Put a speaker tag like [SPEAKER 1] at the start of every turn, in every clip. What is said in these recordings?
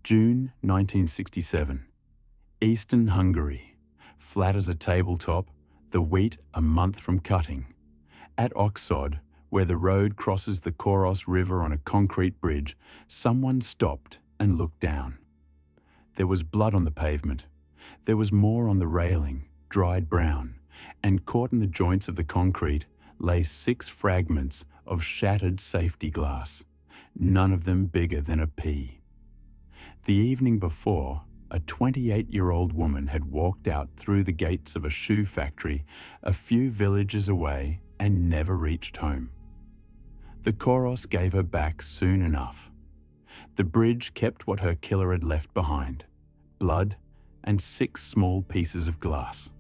[SPEAKER 1] June 1967. Eastern Hungary. Flat as a tabletop, the wheat a month from cutting. At Oxod, where the road crosses the Koros River on a concrete bridge, someone stopped and looked down. There was blood on the pavement. There was more on the railing, dried brown, and caught in the joints of the concrete lay 6 fragments of shattered safety glass, none of them bigger than a pea. The evening before, a 28-year-old woman had walked out through the gates of a shoe factory a few villages away and never reached home. The Koros gave her back soon enough. The bridge kept what her killer had left behind: blood and 6 small pieces of glass.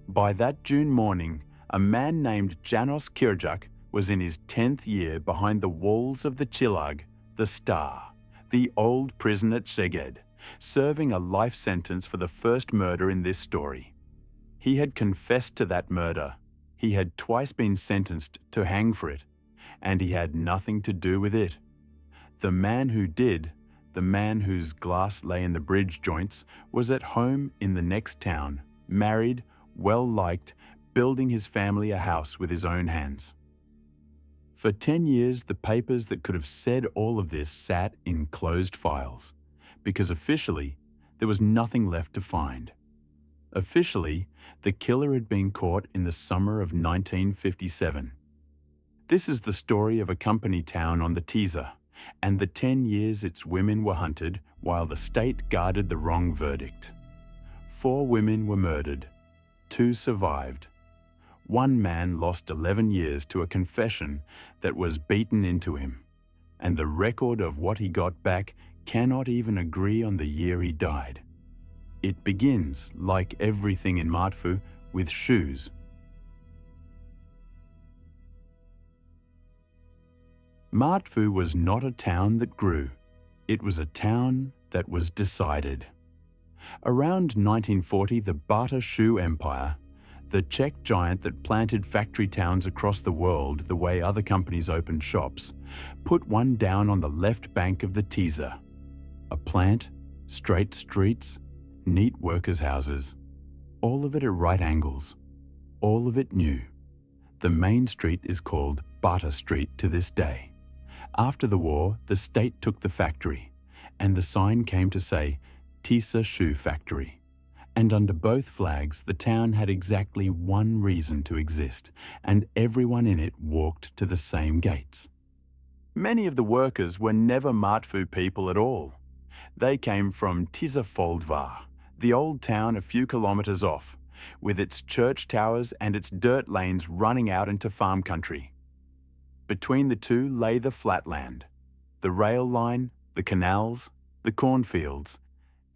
[SPEAKER 1] By that June morning, a man named Janos Kirjak was in his 10th year behind the walls of the Chilag, the Star, the old prison at Szeged, serving a life sentence for the first murder in this story. He had confessed to that murder. He had twice been sentenced to hang for it, and he had nothing to do with it. The man who did, the man whose glass lay in the bridge joints, was at home in the next town, married, well-liked, building his family a house with his own hands. For 10 years, the papers that could have said all of this sat in closed files, because officially, there was nothing left to find. Officially, the killer had been caught in the summer of 1957. This is the story of a company town on the Tisza, and the 10 years its women were hunted while the state guarded the wrong verdict. 4 women were murdered. 2 survived. 1 man lost 11 years to a confession that was beaten into him, and the record of what he got back cannot even agree on the year he died. It begins, like everything in Martfu, with shoes. Martfu was not a town that grew. It was a town that was decided. Around 1940, the Bata shoe empire, the Czech giant that planted factory towns across the world the way other companies opened shops, put one down on the left bank of the Tisza. A plant, straight streets, neat workers' houses, all of it at right angles, all of it new. The main street is called Bata Street to this day. After the war, the state took the factory, and the sign came to say Tisza Shoe Factory. And under both flags, the town had exactly one reason to exist, and everyone in it walked to the same gates. Many of the workers were never Martfu people at all. They came from Tisza Foldvar, the old town a few kilometers off, with its church towers and its dirt lanes running out into farm country. Between the two lay the flatland, the rail line, the canals, the cornfields,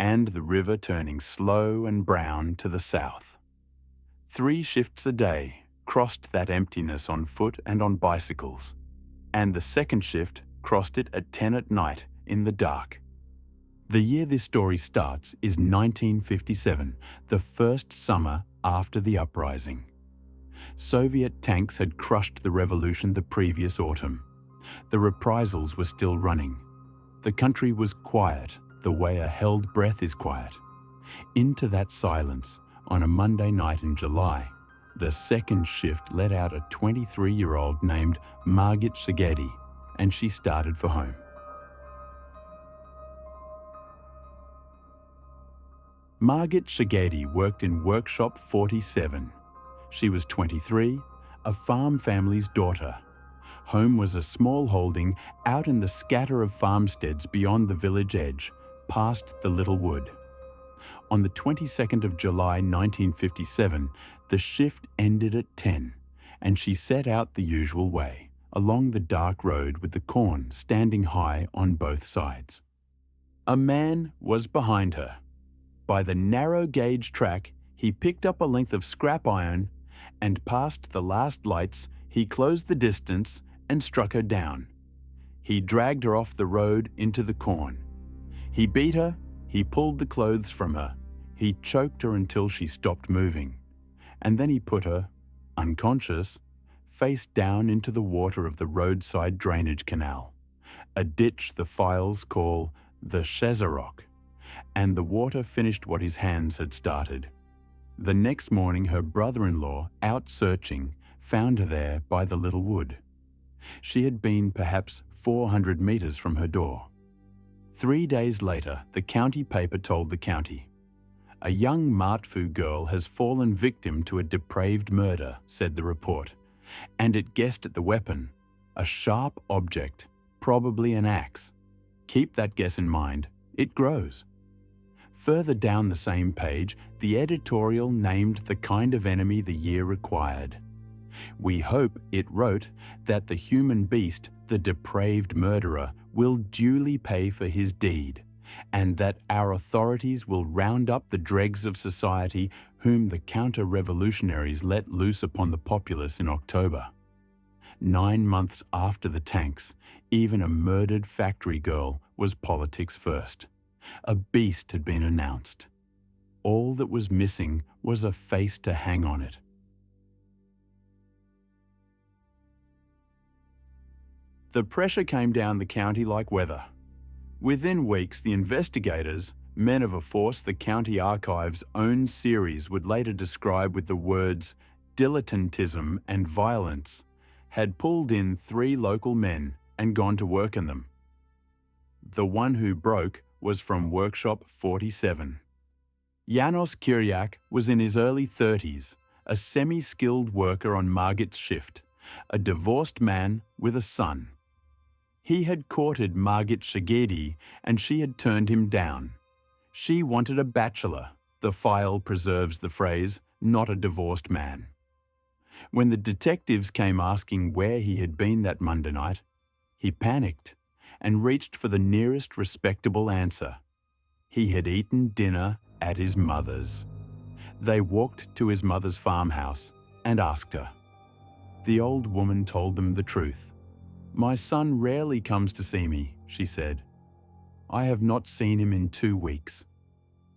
[SPEAKER 1] and the river turning slow and brown to the south. 3 shifts a day crossed that emptiness on foot and on bicycles, and the second shift crossed it at 10 at night in the dark. The year this story starts is 1957, the first summer after the uprising. Soviet tanks had crushed the revolution the previous autumn. The reprisals were still running. The country was quiet, the way a held breath is quiet. Into that silence, on a Monday night in July, the second shift let out a 23-year-old named Margit Szegedi, and she started for home. Margit Szegedi worked in Workshop 47. She was 23, a farm family's daughter. Home was a small holding out in the scatter of farmsteads beyond the village edge, past the little wood. On the 22nd of July 1957, the shift ended at 10, and she set out the usual way, along the dark road with the corn standing high on both sides. A man was behind her. By the narrow gauge track, he picked up a length of scrap iron, and past the last lights, he closed the distance and struck her down. He dragged her off the road into the corn. He beat her, he pulled the clothes from her, he choked her until she stopped moving, and then he put her, unconscious, face down into the water of the roadside drainage canal, a ditch the files call the Chezarok, and the water finished what his hands had started. The next morning her brother-in-law, out searching, found her there by the little wood. She had been perhaps 400 metres from her door. 3 days later, the county paper told the county. "A young Martfu girl has fallen victim to a depraved murder," said the report, and it guessed at the weapon, a sharp object, probably an axe. Keep that guess in mind, it grows. Further down the same page, the editorial named the kind of enemy the year required. "We hope," it wrote, "that the human beast, the depraved murderer, will duly pay for his deed, and that our authorities will round up the dregs of society whom the counter-revolutionaries let loose upon the populace in October." 9 months after the tanks, even a murdered factory girl was politics first. A beast had been announced. All that was missing was a face to hang on it. The pressure came down the county like weather. Within weeks, the investigators, men of a force the county archives' own series would later describe with the words dilettantism and violence, had pulled in 3 local men and gone to work on them. The one who broke was from Workshop 47. Janos Kyriak was in his early 30s, a semi-skilled worker on Margit's shift, a divorced man with a son. He had courted Margit Szegedy and she had turned him down. She wanted a bachelor, the file preserves the phrase, not a divorced man. When the detectives came asking where he had been that Monday night, he panicked and reached for the nearest respectable answer. He had eaten dinner at his mother's. They walked to his mother's farmhouse and asked her. The old woman told them the truth. "My son rarely comes to see me," she said. "I have not seen him in 2 weeks."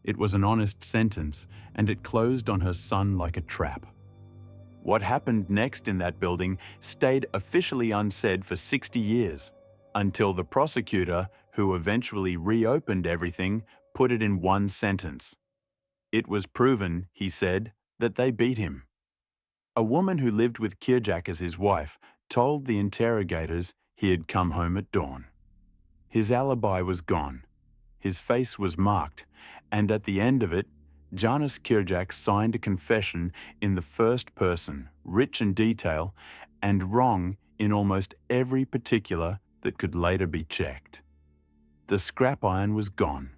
[SPEAKER 1] It was an honest sentence, and it closed on her son like a trap. What happened next in that building stayed officially unsaid for 60 years, until the prosecutor, who eventually reopened everything, put it in one sentence. It was proven, he said, that they beat him. A woman who lived with Kyriak as his wife told the interrogators he had come home at dawn. His alibi was gone. His face was marked, and at the end of it, Janos Kyriak signed a confession in the first person, rich in detail, and wrong in almost every particular that could later be checked. The scrap iron was gone.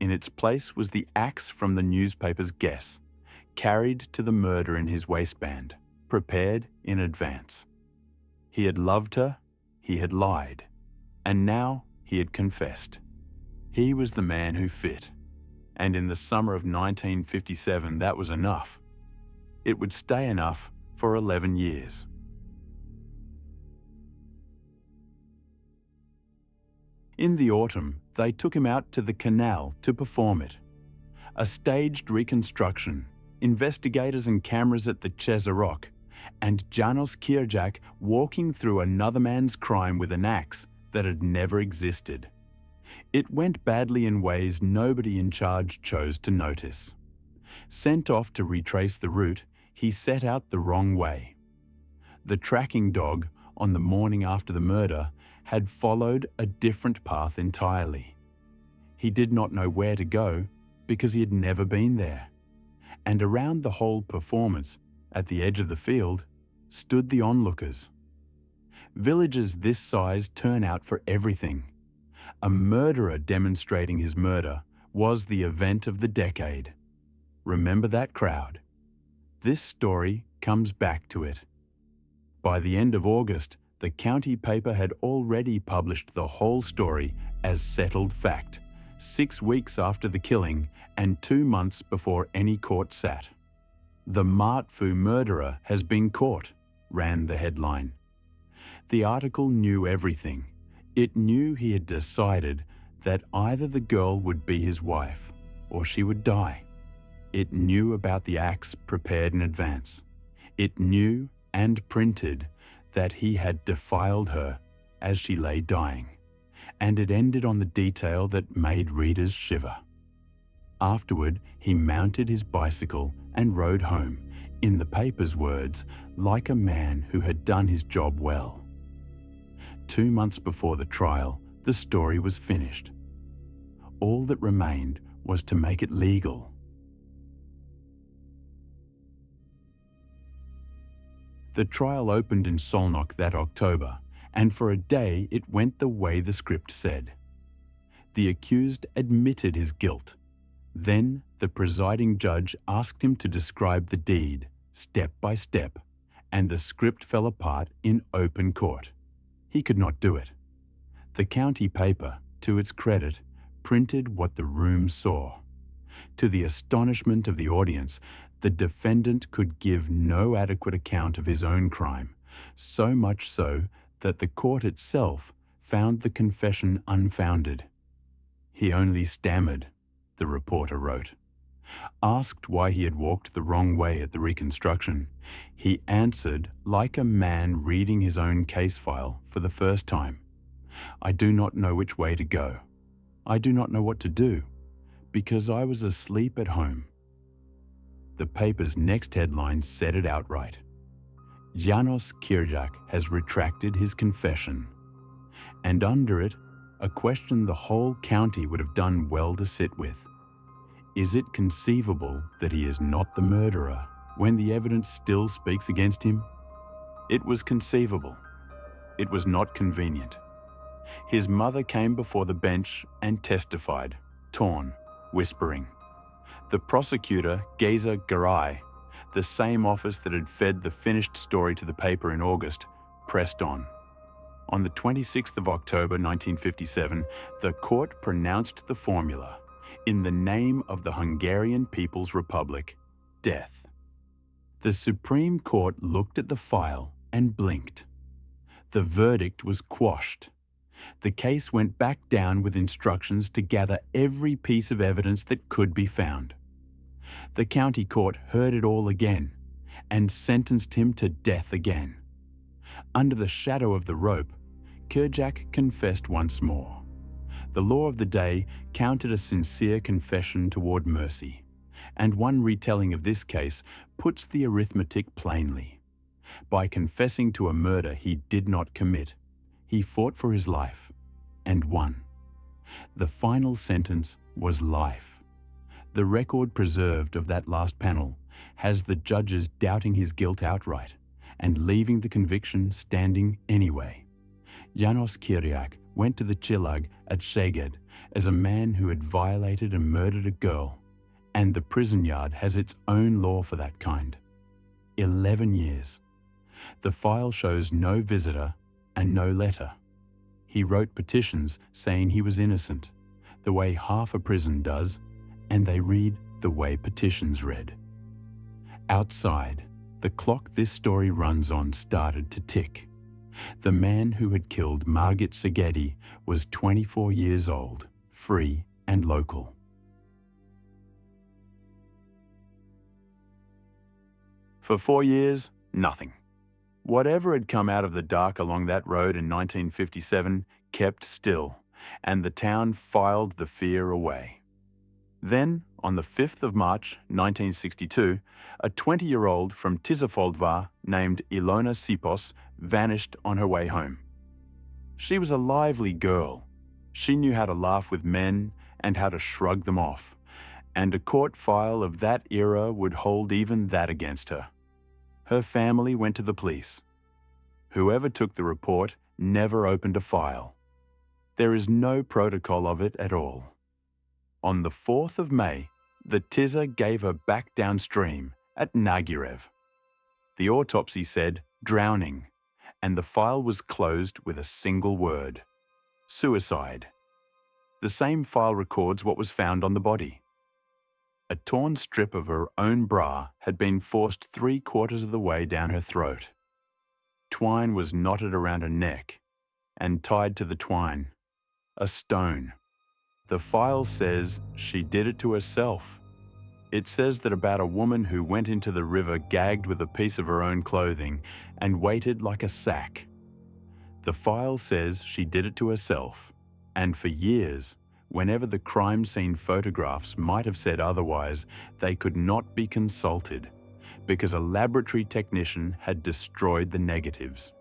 [SPEAKER 1] In its place was the axe from the newspaper's guess, carried to the murder in his waistband, prepared in advance. He had loved her, he had lied, and now he had confessed. He was the man who fit. And in the summer of 1957, that was enough. It would stay enough for 11 years. In the autumn, they took him out to the canal to perform it. A staged reconstruction, investigators and cameras at the Chezarok, and Janos Kyriak walking through another man's crime with an axe that had never existed. It went badly in ways nobody in charge chose to notice. Sent off to retrace the route, he set out the wrong way. The tracking dog, on the morning after the murder, had followed a different path entirely. He did not know where to go because he had never been there. And around the whole performance, at the edge of the field, stood the onlookers. Villages this size turn out for everything. A murderer demonstrating his murder was the event of the decade. Remember that crowd? This story comes back to it. By the end of August, the county paper had already published the whole story as settled fact, 6 weeks after the killing and 2 months before any court sat. "The Martfu murderer has been caught," ran the headline. The article knew everything. It knew he had decided that either the girl would be his wife or she would die. It knew about the axe prepared in advance. It knew and printed that he had defiled her as she lay dying. and it ended on the detail that made readers shiver. Afterward, he mounted his bicycle and rode home, in the paper's words, like a man who had done his job well. 2 months before the trial, the story was finished. All that remained was to make it legal. The trial opened in Szolnok that October, and for a day it went the way the script said. The accused admitted his guilt. Then the presiding judge asked him to describe the deed, step by step, and the script fell apart in open court. He could not do it. The county paper, to its credit, printed what the room saw. To the astonishment of the audience, the defendant could give no adequate account of his own crime, so much so that the court itself found the confession unfounded. He only stammered, the reporter wrote. Asked why he had walked the wrong way at the reconstruction, he answered like a man reading his own case file for the first time. I do not know which way to go. I do not know what to do, because I was asleep at home. The paper's next headline said it outright. János Kirzsák has retracted his confession. And under it, a question the whole county would have done well to sit with. Is it conceivable that he is not the murderer when the evidence still speaks against him? It was conceivable. It was not convenient. His mother came before the bench and testified, torn, whispering. The prosecutor, Geza Garai, the same office that had fed the finished story to the paper in August, pressed on. On the 26th of October 1957, the court pronounced the formula, in the name of the Hungarian People's Republic, death. The Supreme Court looked at the file and blinked. The verdict was quashed. The case went back down with instructions to gather every piece of evidence that could be found. The county court heard it all again and sentenced him to death again. Under the shadow of the rope, Kirzsák confessed once more. The law of the day counted a sincere confession toward mercy, and one retelling of this case puts the arithmetic plainly. By confessing to a murder he did not commit, he fought for his life and won. The final sentence was life. The record preserved of that last panel has the judges doubting his guilt outright and leaving the conviction standing anyway. János Kirzsák went to the Csillag at Szeged as a man who had violated and murdered a girl, and the prison yard has its own law for that kind. 11 years. The file shows no visitor and no letter. He wrote petitions saying he was innocent, the way half a prison does, and they read the way petitions read. Outside, the clock this story runs on started to tick. The man who had killed Margit Szegedi was 24 years old, free and local. For 4 years, nothing. Whatever had come out of the dark along that road in 1957 kept still, and the town filed the fear away. Then, on the 5th of March 1962, a 20-year-old from Tisza named Ilona Sipos vanished on her way home. She was a lively girl. She knew how to laugh with men and how to shrug them off, and a court file of that era would hold even that against her. Her family went to the police. Whoever took the report never opened a file. There is no protocol of it at all. On the 4th of May, the Tisza gave her back downstream at Nagyrev. The autopsy said drowning, and the file was closed with a single word: suicide. The same file records what was found on the body. A torn strip of her own bra had been forced 3/4 of the way down her throat. Twine was knotted around her neck, and tied to the twine, a stone. The file says she did it to herself. It says that about a woman who went into the river gagged with a piece of her own clothing and weighted like a sack. The file says she did it to herself, And for years, whenever the crime scene photographs might have said otherwise, they could not be consulted because a laboratory technician had destroyed the negatives.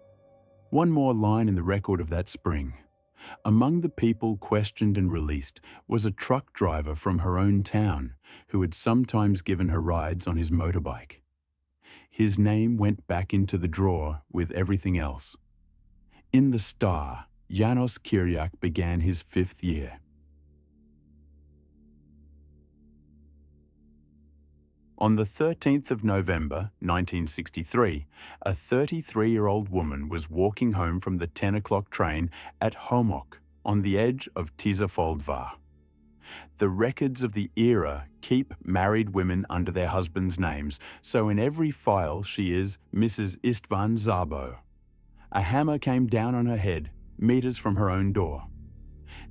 [SPEAKER 1] One more line in the record of that spring. Among the people questioned and released was a truck driver from her own town who had sometimes given her rides on his motorbike. His name went back into the drawer with everything else. In the Star, János Kiriak began his 5th year. On the 13th of November, 1963, a 33-year-old woman was walking home from the 10 o'clock train at Homok, on the edge of Tisza Shoe. The records of the era keep married women under their husbands' names, so in every file she is Mrs. István Szabo. A hammer came down on her head, meters from her own door.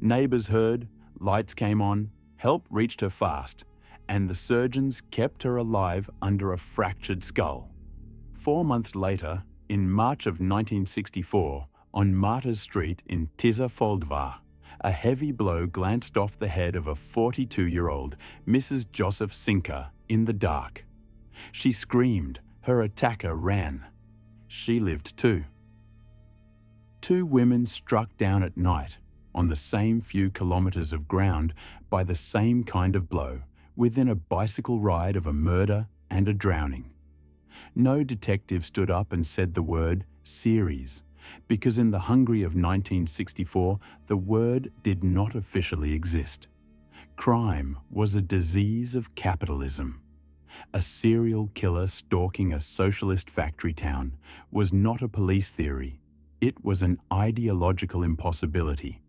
[SPEAKER 1] Neighbours heard, lights came on, help reached her fast, and the surgeons kept her alive under a fractured skull. 4 months later, in March of 1964, on Martfu's Street in Tisza Shoe, a heavy blow glanced off the head of a 42-year-old Mrs. Joseph Sinka in the dark. She screamed, her attacker ran. She lived too. 2 women struck down at night, on the same few kilometers of ground, by the same kind of blow, within a bicycle ride of a murder and a drowning. No detective stood up and said the word series, because in the Hungary of 1964, the word did not officially exist. Crime was a disease of capitalism. A serial killer stalking a socialist factory town was not a police theory. It was an ideological impossibility,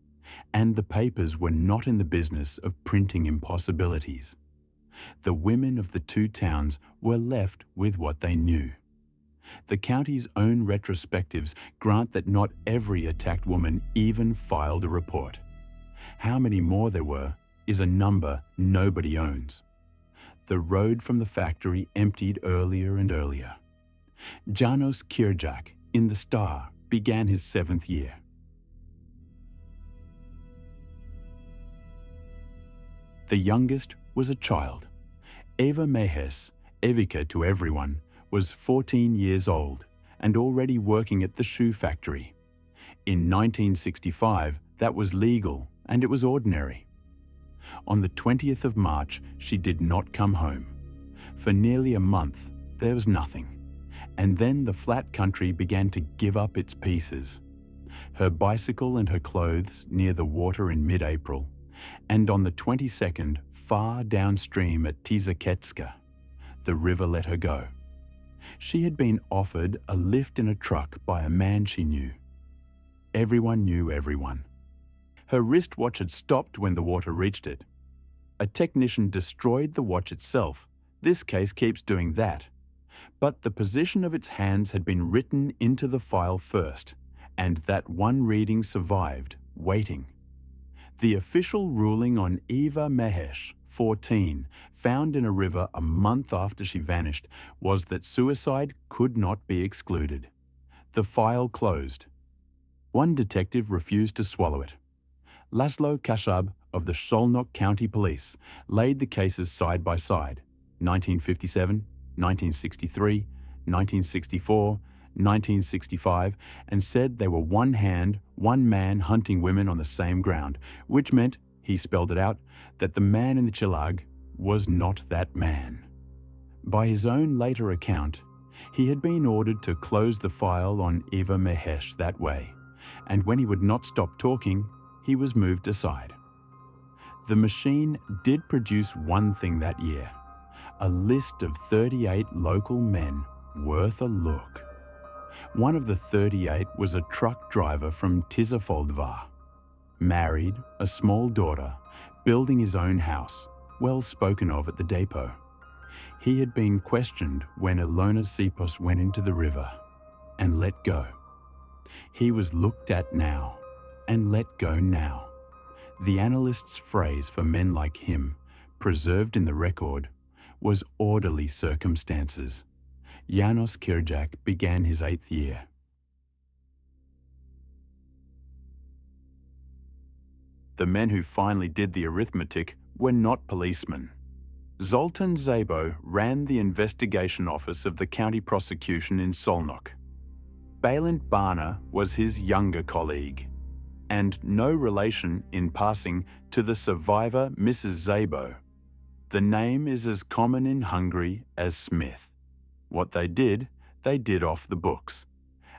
[SPEAKER 1] and the papers were not in the business of printing impossibilities. The women of the 2 towns were left with what they knew. The county's own retrospectives grant that not every attacked woman even filed a report. How many more there were is a number nobody owns. The road from the factory emptied earlier and earlier. János Kiriak, in the Star, began his 7th year. The youngest was a child. Eva Mehes, Evika to everyone, was 14 years old and already working at the shoe factory. In 1965, that was legal and it was ordinary. On the 20th of March, she did not come home. For nearly a month, there was nothing. And then the flat country began to give up its pieces. Her bicycle and her clothes near the water in mid-April, and on the 22nd, far downstream at Tisza, the river let her go. She had been offered a lift in a truck by a man she knew. Everyone knew everyone. Her wristwatch had stopped when the water reached it. A technician destroyed the watch itself. This case keeps doing that. But the position of its hands had been written into the file first, and that one reading survived, waiting. The official ruling on Eva Mehes, 14, found in a river a month after she vanished, was that suicide could not be excluded. The file closed. One detective refused to swallow it. Laszlo Kashab of the Szolnok County Police laid the cases side by side, 1957, 1963, 1964, 1965, and said they were one hand, one man hunting women on the same ground, which meant, he spelled it out, that the man in the Chilag was not that man. By his own later account, he had been ordered to close the file on Eva Mehes that way, and when he would not stop talking, he was moved aside. The machine did produce one thing that year, a list of 38 local men worth a look. One of the 38 was a truck driver from Tisza Shoe, married, a small daughter, building his own house, well spoken of at the depot. He had been questioned when Ilona Sipos went into the river and let go. He was looked at now and let go now. The analyst's phrase for men like him, preserved in the record, was orderly circumstances. János Kiriak began his 8th year. The men who finally did the arithmetic were not policemen. Zoltán Szabo ran the investigation office of the county prosecution in Szolnok. Bálint Barna was his younger colleague, and no relation, in passing, to the survivor Mrs. Szabo. The name is as common in Hungary as Smith. What they did off the books.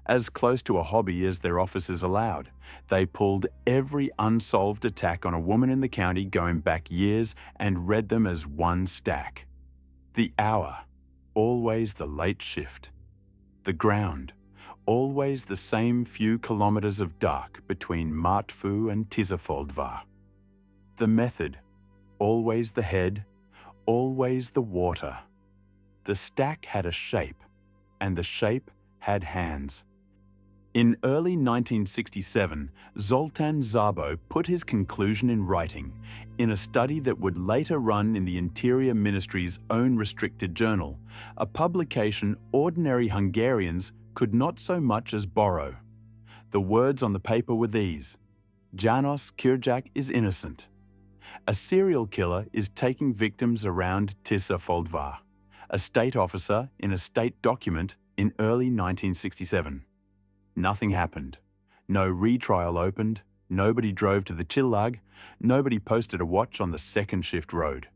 [SPEAKER 1] As close to a hobby as their officers allowed, they pulled every unsolved attack on a woman in the county going back years and read them as one stack. The hour, always the late shift. The ground, always the same few kilometers of dark between Martfu and Tisza Shoe. The method, always the head, always the water. The stack had a shape, and the shape had hands. In early 1967, Zoltán Szabo put his conclusion in writing in a study that would later run in the Interior Ministry's own restricted journal, a publication ordinary Hungarians could not so much as borrow. The words on the paper were these: János Kürcsák is innocent. A serial killer is taking victims around Tisza Shoe, a state officer in a state document in early 1967. Nothing happened. No retrial opened, nobody drove to the Csillag, nobody posted a watch on the second shift road.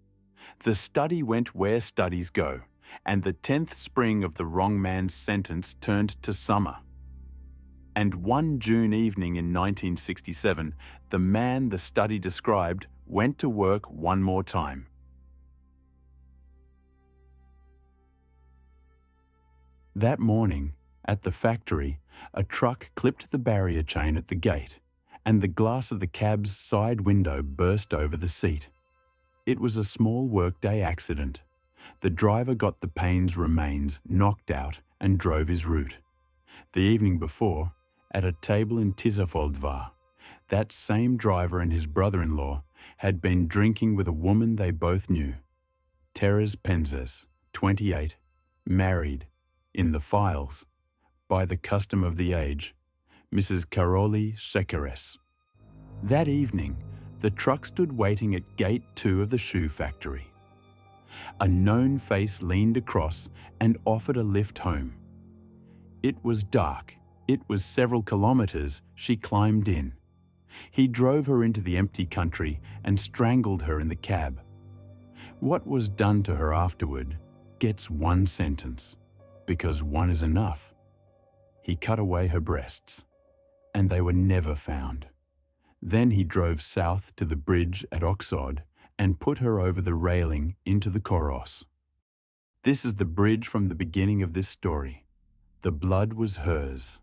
[SPEAKER 1] The study went where studies go, and the 10th spring of the wrong man's sentence turned to summer. And one June evening in 1967, the man the study described went to work one more time. That morning, at the factory, a truck clipped the barrier chain at the gate, and the glass of the cab's side window burst over the seat. It was a small workday accident. The driver got the pane's remains knocked out and drove his route. The evening before, at a table in Tisza Shoe, that same driver and his brother-in-law had been drinking with a woman they both knew. Teres Penzes, 28, married, in the files, by the custom of the age, Mrs. Karoli Sekeres. That evening, the truck stood waiting at Gate 2 of the shoe factory. A known face leaned across and offered a lift home. It was dark. It was several kilometers she climbed in. He drove her into the empty country and strangled her in the cab. What was done to her afterward gets one sentence, because one is enough. He cut away her breasts, and they were never found. Then he drove south to the bridge at Oxod and put her over the railing into the Koros. This is the bridge from the beginning of this story. The blood was hers.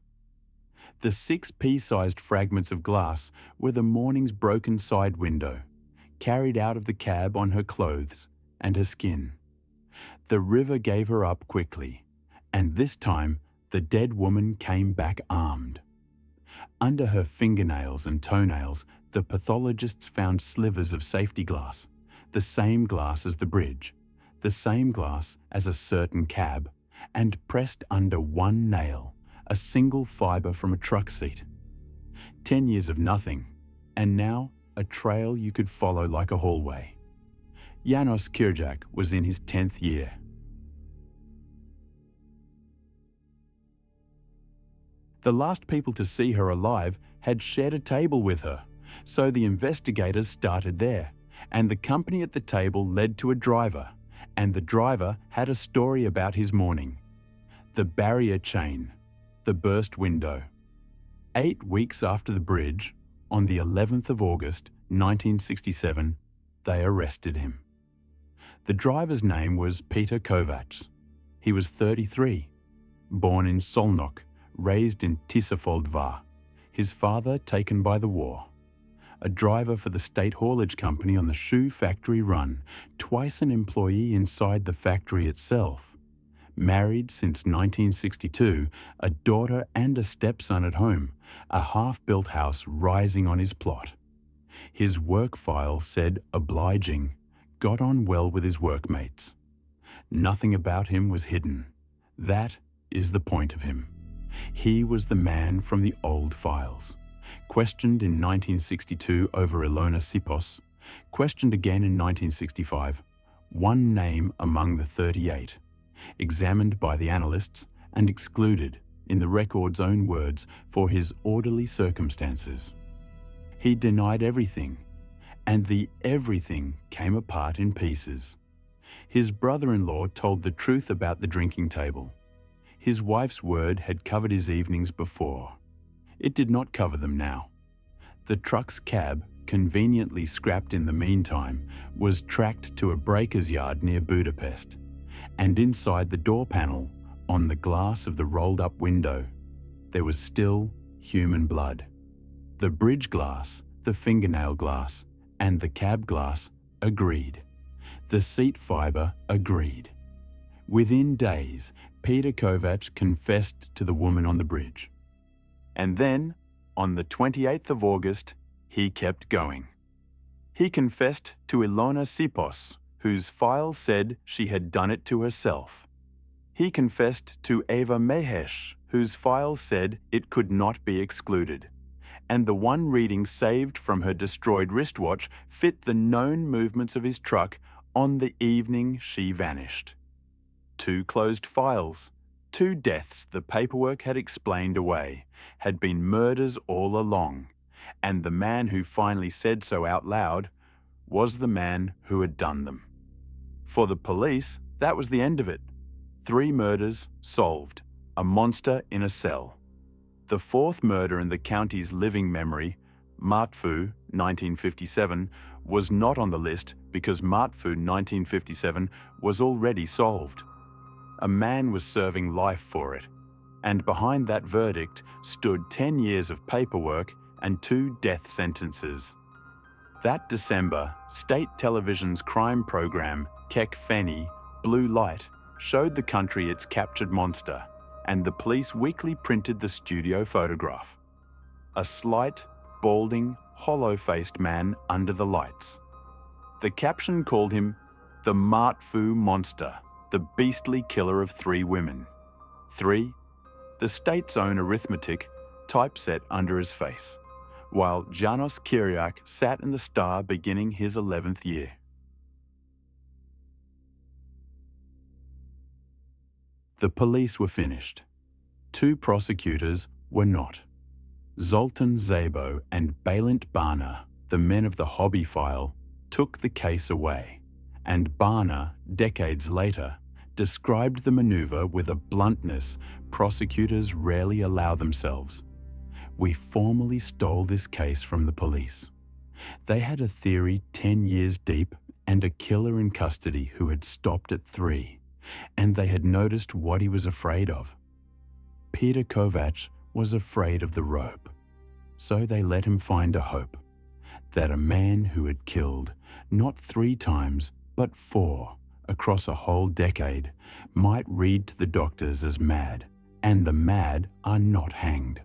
[SPEAKER 1] The 6 pea-sized fragments of glass were the morning's broken side window, carried out of the cab on her clothes and her skin. The river gave her up quickly, and this time the dead woman came back armed. Under her fingernails and toenails, the pathologists found slivers of safety glass, the same glass as the bridge, the same glass as a certain cab, and pressed under one nail, a single fibre from a truck seat. 10 years of nothing, and now a trail you could follow like a hallway. János Kürcsák was in his 10th year. The last people to see her alive had shared a table with her, so the investigators started there, and the company at the table led to a driver, and the driver had a story about his morning. The barrier chain, the burst window. 8 weeks after the bridge, on the 11th of August, 1967, they arrested him. The driver's name was Peter Kovacs. He was 33, born in Szolnok, raised in Tisza Shoe, his father taken by the war. A driver for the state haulage company on the shoe factory run, twice an employee inside the factory itself. Married since 1962, a daughter and a stepson at home, a half-built house rising on his plot. His work file said obliging, got on well with his workmates. Nothing about him was hidden. That is the point of him. He was the man from the old files, questioned in 1962 over Ilona Sipos, questioned again in 1965, one name among the 38, examined by the analysts and excluded, in the record's own words, for his orderly circumstances. He denied everything, and the everything came apart in pieces. His brother-in-law told the truth about the drinking table. His wife's word had covered his evenings before. It did not cover them now. The truck's cab, conveniently scrapped in the meantime, was tracked to a breaker's yard near Budapest, and inside the door panel, on the glass of the rolled-up window, there was still human blood. The bridge glass, the fingernail glass, and the cab glass agreed. The seat fibre agreed. Within days, Peter Kovac confessed to the woman on the bridge. And then, on the 28th of August, he kept going. He confessed to Ilona Sipos, whose file said she had done it to herself. He confessed to Eva Mehesh, whose file said it could not be excluded. And the one reading saved from her destroyed wristwatch fit the known movements of his truck on the evening she vanished. 2 closed files, 2 deaths the paperwork had explained away, had been murders all along, and the man who finally said so out loud was the man who had done them. For the police, that was the end of it. 3 murders solved, a monster in a cell. The 4th murder in the county's living memory, Martfu, 1957, was not on the list because Martfu, 1957, was already solved. A man was serving life for it, and behind that verdict stood 10 years of paperwork and 2 death sentences. That December, state television's crime program, Kek Feni, Blue Light, showed the country its captured monster, and the police weekly printed the studio photograph. A slight, balding, hollow-faced man under the lights. The caption called him the Martfu Monster, the beastly killer of 3 women. 3, the state's own arithmetic, typeset under his face, while Janos Kyriak sat in the Star beginning his 11th year. The police were finished. 2 prosecutors were not. Zoltan Szabo and Balint Barna, the men of the hobby file, took the case away, and Barna, decades later, described the maneuver with a bluntness prosecutors rarely allow themselves. We formally stole this case from the police. They had a theory 10 years deep and a killer in custody who had stopped at 3, and they had noticed what he was afraid of. Peter Kovac was afraid of the rope, so they let him find a hope, that a man who had killed, not 3 times, but 4, across a whole decade, might read to the doctors as mad, and the mad are not hanged.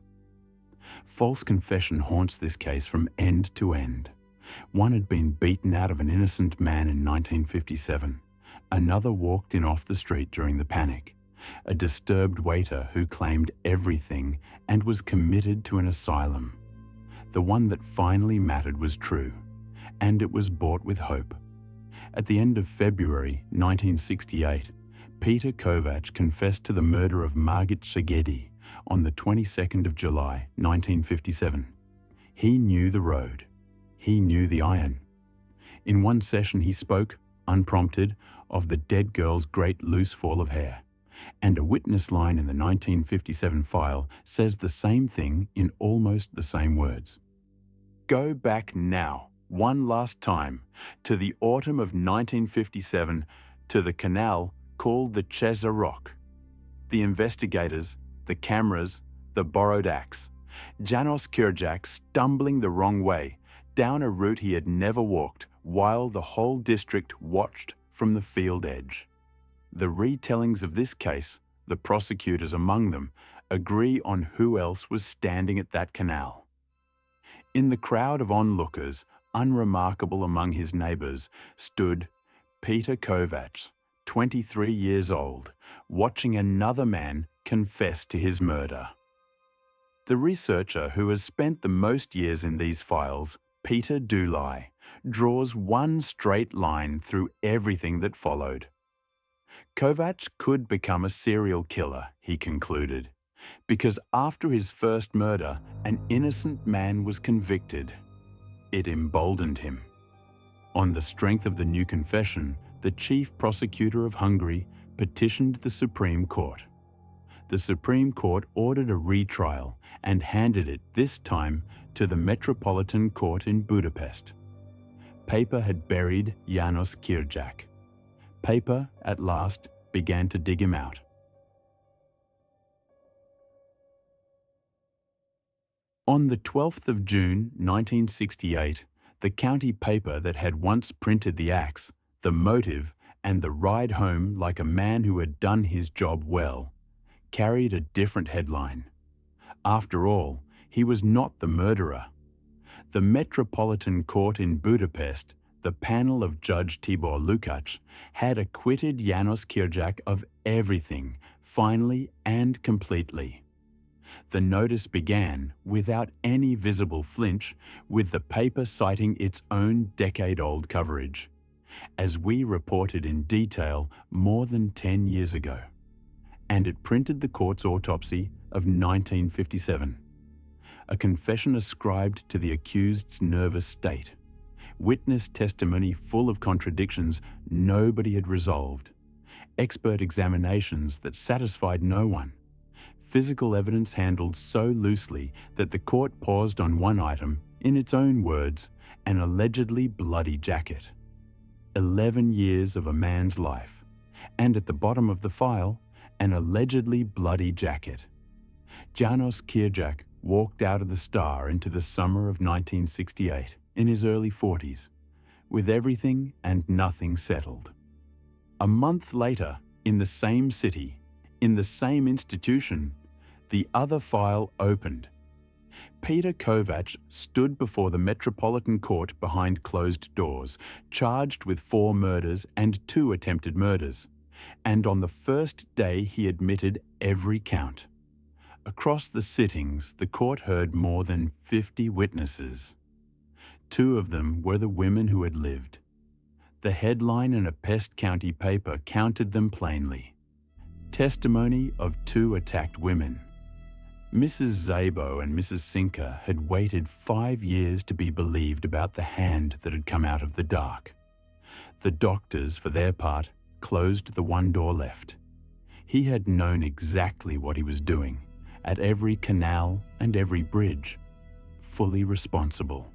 [SPEAKER 1] False confession haunts this case from end to end. One had been beaten out of an innocent man in 1957. Another walked in off the street during the panic. A disturbed waiter who claimed everything and was committed to an asylum. The one that finally mattered was true, and it was bought with hope. At the end of February 1968, Peter Kovac confessed to the murder of Margit Szegedy on the 22nd of July 1957. He knew the road. He knew the iron. In one session he spoke, unprompted, of the dead girl's great loose fall of hair, and a witness line in the 1957 file says the same thing in almost the same words. Go back now, one last time, to the autumn of 1957, to the canal called the Cheza Rock. The investigators, the cameras, the borrowed axe. Janos Kyriak stumbling the wrong way, down a route he had never walked, while the whole district watched from the field edge. The retellings of this case, the prosecutors among them, agree on who else was standing at that canal. In the crowd of onlookers, unremarkable among his neighbours, stood Peter Kovac, 23 years old, watching another man confess to his murder. The researcher who has spent the most years in these files, Peter Dulai, draws one straight line through everything that followed. Kovacs could become a serial killer, he concluded, because after his first murder, an innocent man was convicted. It emboldened him. On the strength of the new confession, the chief prosecutor of Hungary petitioned the Supreme Court. The Supreme Court ordered a retrial and handed it, this time, to the Metropolitan Court in Budapest. Paper had buried János Kirjak. Paper, at last, began to dig him out. On the 12th of June 1968, the county paper that had once printed the axe, the motive, and the ride home like a man who had done his job well, carried a different headline. After all, he was not the murderer. The Metropolitan Court in Budapest, the panel of Judge Tibor Lukács, had acquitted János Kirjak of everything, finally and completely. The notice began, without any visible flinch, with the paper citing its own decade-old coverage, as we reported in detail more than 10 years ago. And it printed the court's autopsy of 1957. A confession ascribed to the accused's nervous state. Witness testimony full of contradictions nobody had resolved. Expert examinations that satisfied no one. Physical evidence handled so loosely that the court paused on one item, in its own words, an allegedly bloody jacket. 11 years of a man's life. And at the bottom of the file, an allegedly bloody jacket. János Kirjak walked out of the Star into the summer of 1968, in his early 40s, with everything and nothing settled. A month later, in the same city, in the same institution, the other file opened. Peter Kovacs stood before the Metropolitan Court behind closed doors, charged with 4 murders and 2 attempted murders. And on the first day he admitted every count. Across the sittings, the court heard more than 50 witnesses. 2 of them were the women who had lived. The headline in a Pest County paper counted them plainly. Testimony of 2 attacked women. Mrs. Szabo and Mrs. Sinker had waited 5 years to be believed about the hand that had come out of the dark. The doctors, for their part, closed the one door left. He had known exactly what he was doing, at every canal and every bridge. Fully responsible.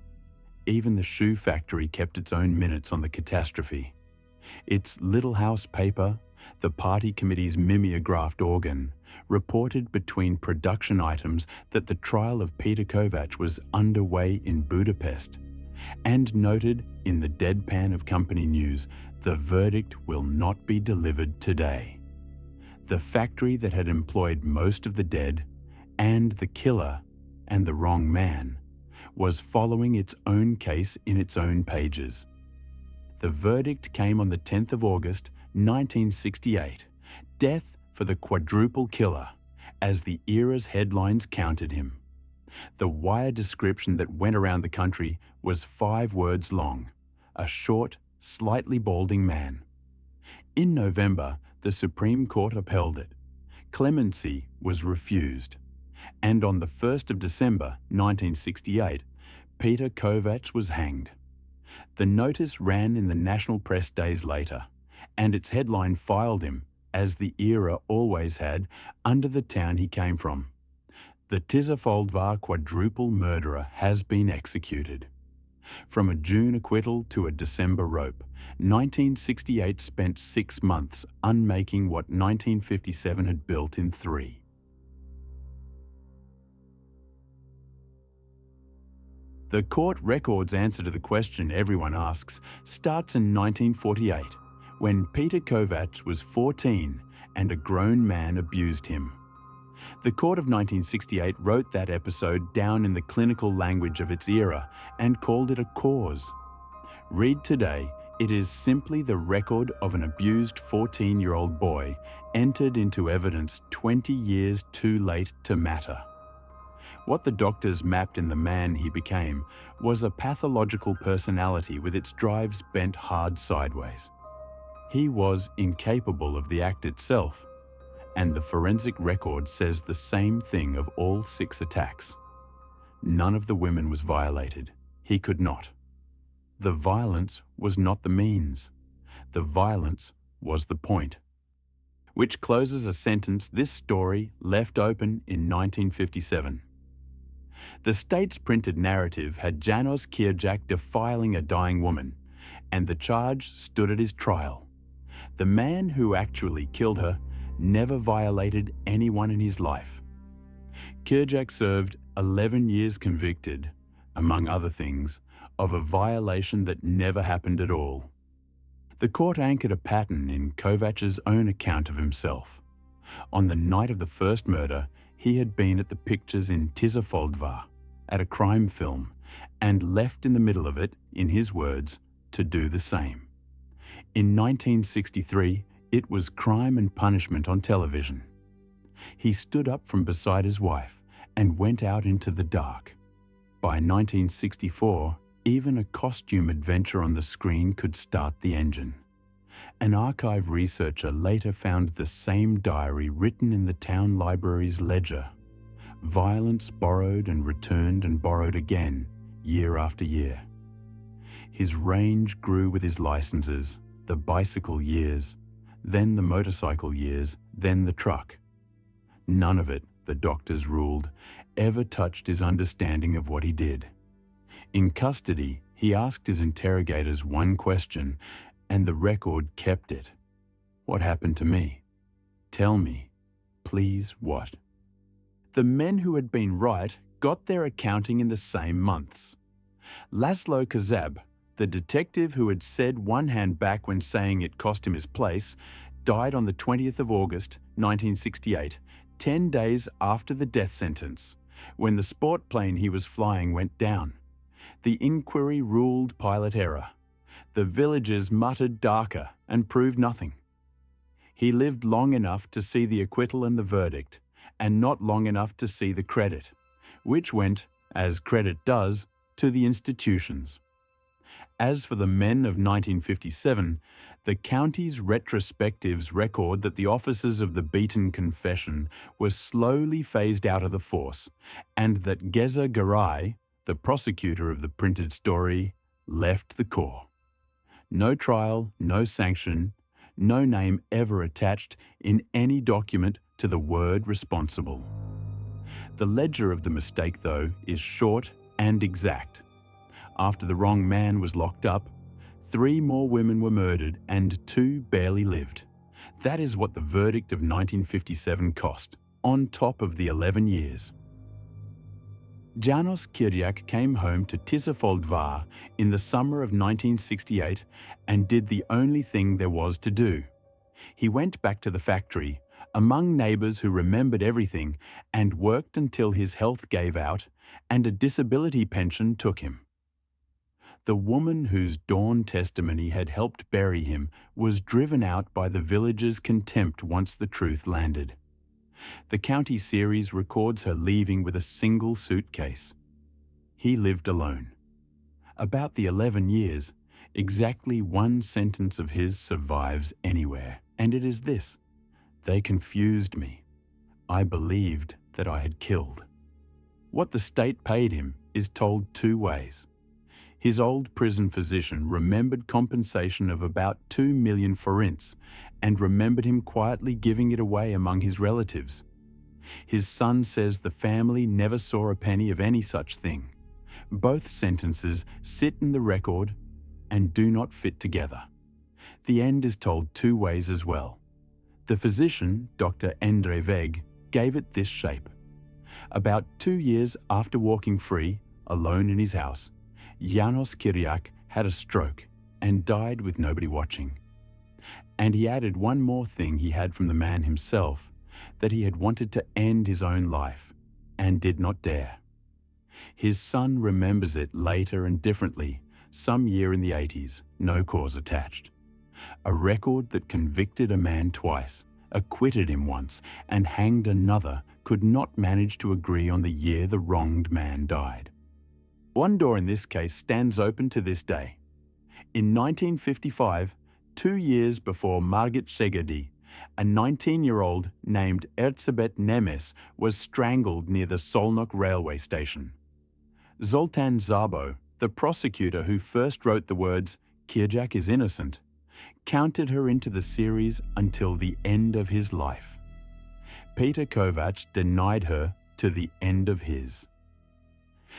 [SPEAKER 1] Even the shoe factory kept its own minutes on the catastrophe. Its Little House paper, the party committee's mimeographed organ, reported between production items that the trial of Peter Kovacs was underway in Budapest, and noted in the deadpan of company news, the verdict will not be delivered today. The factory that had employed most of the dead, and the killer, and the wrong man, was following its own case in its own pages. The verdict came on the 10th of August, 1968. Death for the quadruple killer, as the era's headlines counted him. The wire description that went around the country was 5 words long. A short, slightly balding man. In November, the Supreme Court upheld it. Clemency was refused. And on the 1st of December, 1968, Peter Kovacs was hanged. The notice ran in the national press days later, and its headline filed him, as the Era always had, under the town he came from. The Tisza quadruple murderer has been executed. From a June acquittal to a December rope, 1968 spent 6 months unmaking what 1957 had built in 3. The court record's answer to the question everyone asks starts in 1948, when Peter Kovacs was 14 and a grown man abused him. The court of 1968 wrote that episode down in the clinical language of its era and called it a cause. Read today, it is simply the record of an abused 14-year-old boy entered into evidence 20 years too late to matter. What the doctors mapped in the man he became was a pathological personality with its drives bent hard sideways. He was incapable of the act itself, and the forensic record says the same thing of all 6 attacks. None of the women was violated. He could not. The violence was not the means. The violence was the point. Which closes a sentence this story left open in 1957. The state's printed narrative had Janos Kierjak defiling a dying woman, and the charge stood at his trial. The man who actually killed her never violated anyone in his life. Kierjak served 11 years convicted, among other things, of a violation that never happened at all. The court anchored a pattern in Kovac's own account of himself. On the night of the first murder, he had been at the pictures in Tisza Shoe at a crime film and left in the middle of it, in his words, to do the same. In 1963, it was Crime and Punishment on television. He stood up from beside his wife and went out into the dark. By 1964, even a costume adventure on the screen could start the engine. An archive researcher later found the same diary written in the town library's ledger. Violence borrowed and returned and borrowed again, year after year. His range grew with his licenses, the bicycle years, then the motorcycle years, then the truck. None of it, the doctors ruled, ever touched his understanding of what he did. In custody, he asked his interrogators one question, and the record kept it. What happened to me? Tell me, please, what? The men who had been right got their accounting in the same months. Laszlo Kazab, the detective who had said one hand back when saying it cost him his place, died on the 20th of August, 1968, 10 days after the death sentence, when the sport plane he was flying went down. The inquiry ruled pilot error. The villagers muttered darker and proved nothing. He lived long enough to see the acquittal and the verdict, and not long enough to see the credit, which went, as credit does, to the institutions. As for the men of 1957, the county's retrospectives record that the officers of the beaten confession were slowly phased out of the force, and that Geza Garay, the prosecutor of the printed story, left the Corps. No trial, no sanction, no name ever attached in any document to the word responsible. The ledger of the mistake, though, is short and exact. After the wrong man was locked up, 3 more women were murdered and 2 barely lived. That is what the verdict of 1957 cost, on top of the 11 years. Janos Kierjak came home to Tisza Shoe in the summer of 1968 and did the only thing there was to do. He went back to the factory, among neighbours who remembered everything, and worked until his health gave out and a disability pension took him. The woman whose dawn testimony had helped bury him was driven out by the villagers' contempt once the truth landed. The county series records her leaving with a single suitcase. He lived alone. About the 11 years, exactly one sentence of his survives anywhere, and it is this: "They confused me. I believed that I had killed." What the state paid him is told 2 ways. His old prison physician remembered compensation of about 2 million forints and remembered him quietly giving it away among his relatives. His son says the family never saw a penny of any such thing. Both sentences sit in the record and do not fit together. The end is told 2 ways as well. The physician, Dr. Endre Weg, gave it this shape. About 2 years after walking free, alone in his house, Janos Kierjak had a stroke and died with nobody watching. And he added one more thing he had from the man himself, that he had wanted to end his own life and did not dare. His son remembers it later and differently, some year in the 80s, no cause attached. A record that convicted a man twice, acquitted him once, and hanged another could not manage to agree on the year the wronged man died. One door in this case stands open to this day. In 1955, 2 years before Margit Szegedi, a 19-year-old named Erzsébet Nemes was strangled near the Szolnok railway station. Zoltán Szabo, the prosecutor who first wrote the words, "Kirjak is innocent," counted her into the series until the end of his life. Peter Kovacs denied her to the end of his.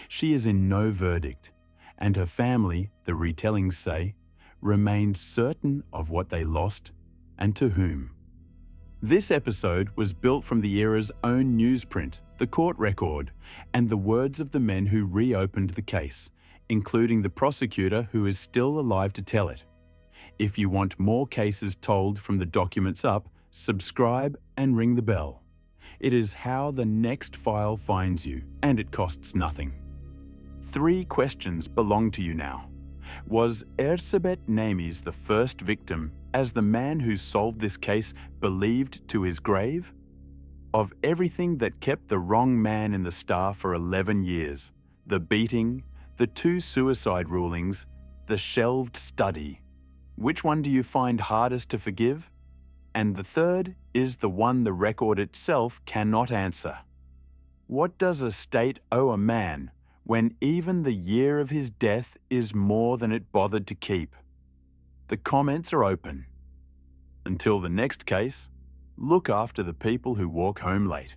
[SPEAKER 1] She is in no verdict, and her family, the retellings say, remained certain of what they lost and to whom. This episode was built from the era's own newsprint, the court record, and the words of the men who reopened the case, including the prosecutor who is still alive to tell it. If you want more cases told from the documents up, subscribe and ring the bell. It is how the next file finds you, and it costs nothing. 3 questions belong to you now. Was Erzsébet Nemes the first victim, as the man who solved this case believed to his grave? Of everything that kept the wrong man in the Star for 11 years, the beating, the 2 suicide rulings, the shelved study, which one do you find hardest to forgive? And the third is the one the record itself cannot answer. What does a state owe a man when even the year of his death is more than it bothered to keep? The comments are open. Until the next case, look after the people who walk home late.